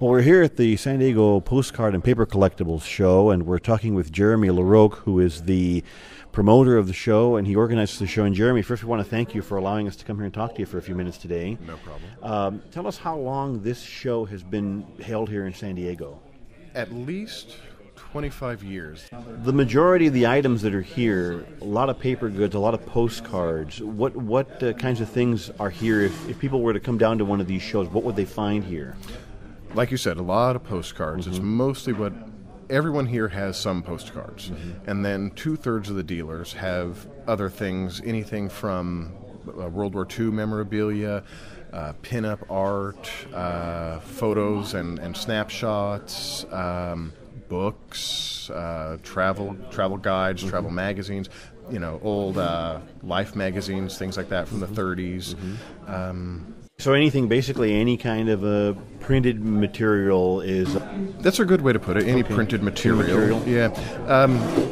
Well, we're here at the San Diego Postcard and Paper Collectibles show, and we're talking with Jeremy LeRoque, who is the promoter of the show, and he organizes the show. And Jeremy, first we want to thank you for allowing us to come here and talk to you for a few minutes today. No problem. Tell us how long this show has been held here in San Diego. At least 25 years. The majority of the items that are here, a lot of paper goods, a lot of postcards. What kinds of things are here? If people were to come down to one of these shows, what would they find here? Like you said, a lot of postcards. It's mostly what everyone here has, some postcards. And then 2/3 of the dealers have other things, anything from World War II memorabilia, pin-up art, photos and snapshots, books, travel guides, travel magazines, old Life magazines, things like that from the 30s. So anything, basically any kind of a printed material is... That's a good way to put it, any printed material. Yeah.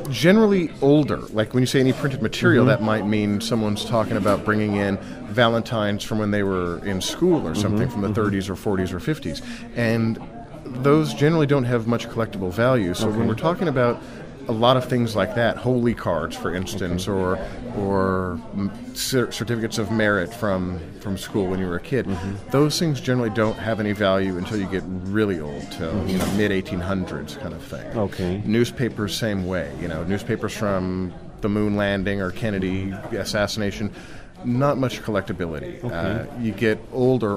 Generally older. Like when you say any printed material, that might mean someone's talking about bringing in Valentines from when they were in school or something from the 30s or 40s or 50s. And those generally don't have much collectible value. So when we're talking about a lot of things like that, holy cards, for instance, or certificates of merit from school when you were a kid, those things generally don't have any value until you get really old, till mid-1800s kind of thing. Okay. Newspapers, same way. Newspapers from the moon landing or Kennedy assassination, not much collectability. You get older,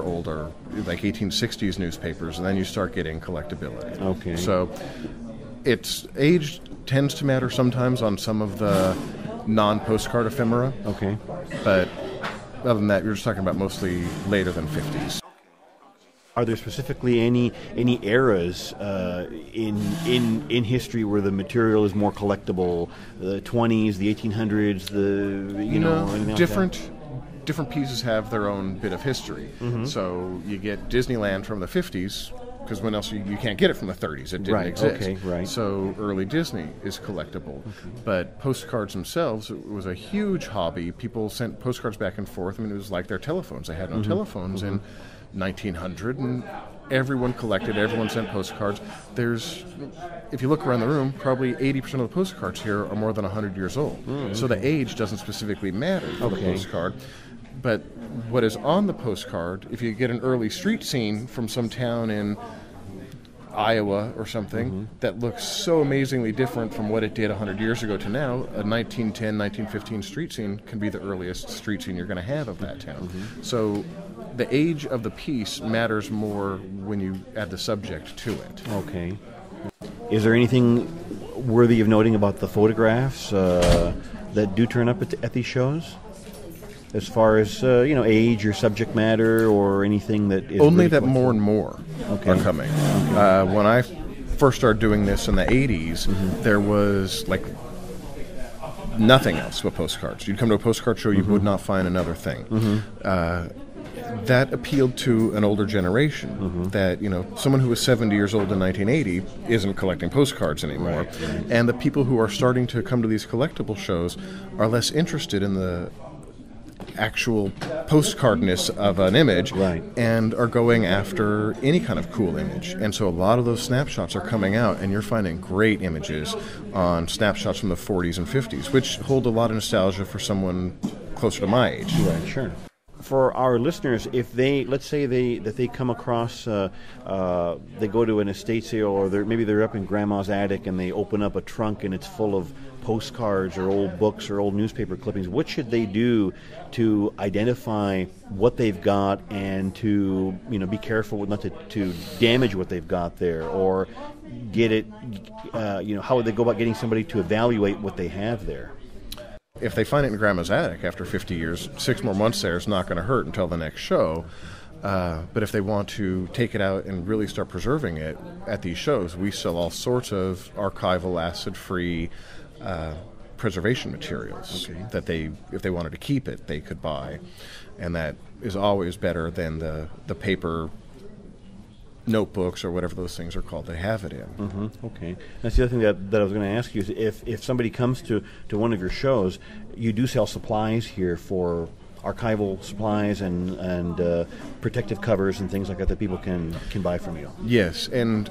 like 1860s newspapers, and then you start getting collectability. Okay. So its age tends to matter sometimes on some of the non-postcard ephemera. Okay. But other than that, you're just talking about mostly later than 50s. Are there specifically any eras in history where the material is more collectible? The 20s, the 1800s, anything like that? Different pieces have their own bit of history. So you get Disneyland from the 50s, because when else you can't get it from the 30s. It didn't exist. Okay, right. So early Disney is collectible. But postcards themselves, it was a huge hobby. People sent postcards back and forth. I mean, it was like their telephones. They had no telephones in 1900, and everyone collected, everyone sent postcards. If you look around the room, probably 80% of the postcards here are more than 100 years old. So the age doesn't specifically matter for the postcard. But what is on the postcard, if you get an early street scene from some town in Iowa or something that looks so amazingly different from what it did 100 years ago to now, a 1910, 1915 street scene can be the earliest street scene you're going to have of that town. So the age of the piece matters more when you add the subject to it. Okay. Is there anything worthy of noting about the photographs that do turn up at these shows? As far as, age or subject matter or anything that is... Only really that more and more are coming. When I first started doing this in the 80s, there was, nothing else but postcards. You'd come to a postcard show, you would not find another thing. That appealed to an older generation, that, someone who was 70 years old in 1980 isn't collecting postcards anymore. Right. And the people who are starting to come to these collectible shows are less interested in the actual postcardness of an image, and are going after any kind of cool image. And so a lot of those snapshots are coming out, and you're finding great images on snapshots from the 40s and 50s, which hold a lot of nostalgia for someone closer to my age. Right, sure. For our listeners, if let's say they come across, they go to an estate sale, or maybe they're up in Grandma's attic and they open up a trunk and it's full of postcards or old books or old newspaper clippings, what should they do to identify what they've got and to be careful not to damage what they've got there, or get it? How would they go about getting somebody to evaluate what they have there? If they find it in Grandma's attic after 50 years, 6 more months there is not going to hurt until the next show. But if they want to take it out and really start preserving it at these shows, we sell all sorts of archival, acid-free preservation materials that if they wanted to keep it, they could buy. And that is always better than the paper notebooks or whatever those things are called they have it in. Okay. That's the other thing that I was going to ask you is if somebody comes to one of your shows, you do sell supplies here for archival supplies and protective covers and things like that people can buy from you. Yes, and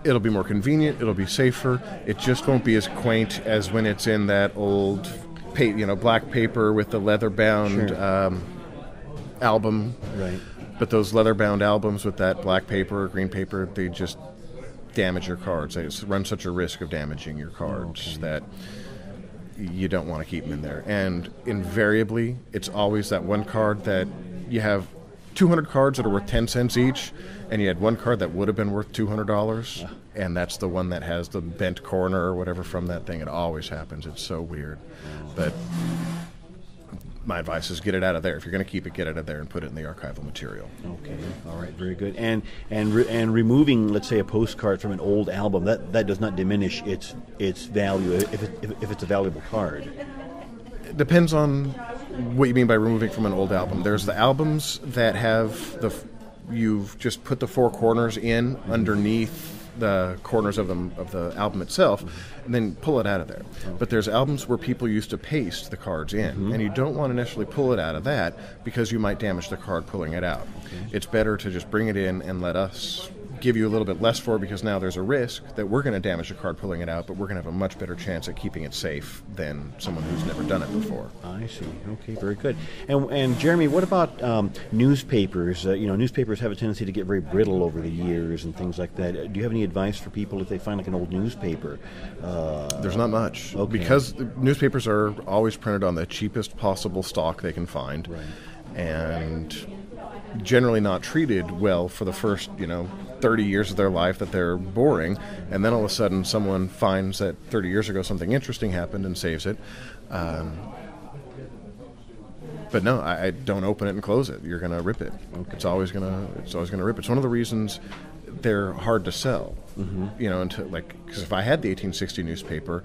it'll be more convenient. It'll be safer. It just won't be as quaint as when it's in that old, black paper with the leather-bound Sure. Album. Right. But those leather-bound albums with that black paper or green paper, they just damage your cards. They run such a risk of damaging your cards that you don't want to keep them in there. And invariably, it's always that one card that you have 200 cards that are worth 10 cents each, and you had one card that would have been worth $200, and that's the one that has the bent corner or whatever from that thing. It always happens. It's so weird. But my advice is get it out of there. If you're going to keep it, get it out of there and put it in the archival material. Okay, all right, very good. And removing, let's say, a postcard from an old album, that does not diminish its value if it's a valuable card. It depends on what you mean by removing from an old album. There's the albums that have you've just put the four corners in underneath the corners of the album itself, and then pull it out of there. But there's albums where people used to paste the cards in, and you don't want to necessarily pull it out of that because you might damage the card pulling it out. Okay. It's better to just bring it in and let us give you a little bit less for it, because now there's a risk that we're going to damage the card pulling it out, but we're going to have a much better chance at keeping it safe than someone who's never done it before. I see. Okay, very good. And Jeremy, what about newspapers? Newspapers have a tendency to get very brittle over the years and things like that. Do you have any advice for people if they find like an old newspaper? There's not much. Okay. Because newspapers are always printed on the cheapest possible stock they can find. Right. And generally not treated well for the first, 30 years of their life, that they're boring, and then all of a sudden someone finds that 30 years ago something interesting happened and saves it. But no, I don't open it and close it. You're going to rip it. Okay. It's always going to rip. It's one of the reasons they're hard to sell. Because if I had the 1860 newspaper,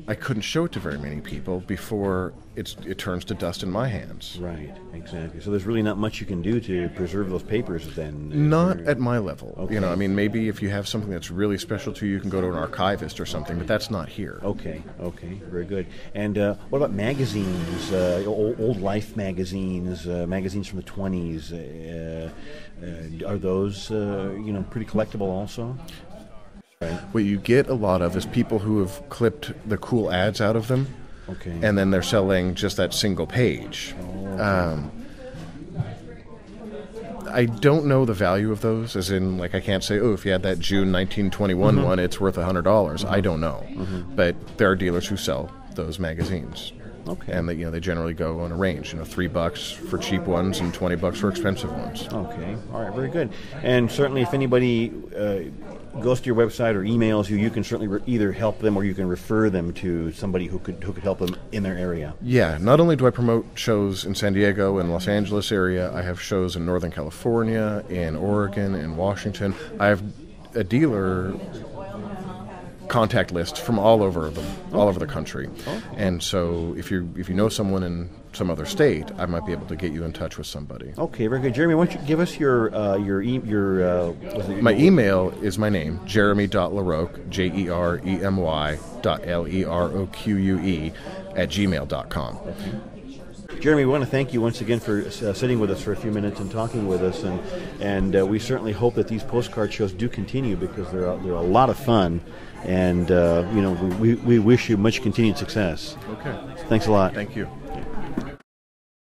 I couldn't show it to very many people before it turns to dust in my hands. Right, exactly. So there's really not much you can do to preserve those papers then? Not at my level. Okay. Maybe if you have something that's really special to you, you can go to an archivist or something, but that's not here. Okay, very good. And what about magazines, old Life magazines, magazines from the 20s? Are those, pretty collectible also? Right. What you get a lot of is people who have clipped the cool ads out of them, and then they're selling just that single page. I don't know the value of those, as in, I can't say, if you had that June 1921 one, it's worth $100. I don't know. But there are dealers who sell those magazines. Okay. And they generally go on a range, $3 for cheap ones and $20 for expensive ones. Okay. All right. Very good. And certainly, if anybody goes to your website or emails you, you can certainly either help them or you can refer them to somebody who could help them in their area. Yeah. Not only do I promote shows in San Diego and Los Angeles area, I have shows in Northern California, in Oregon, in Washington. I have a dealer contact list from all over the country. And so if you know someone in some other state, I might be able to get you in touch with somebody. Okay, very good. Jeremy, why don't you give us your my email is my name, jeremy.leroque, jeremy.leroque @gmail.com. Okay. Jeremy, we want to thank you once again for sitting with us for a few minutes and talking with us, and we certainly hope that these postcard shows do continue, because they're a lot of fun, and we wish you much continued success. Okay. Thanks a lot. Thank you.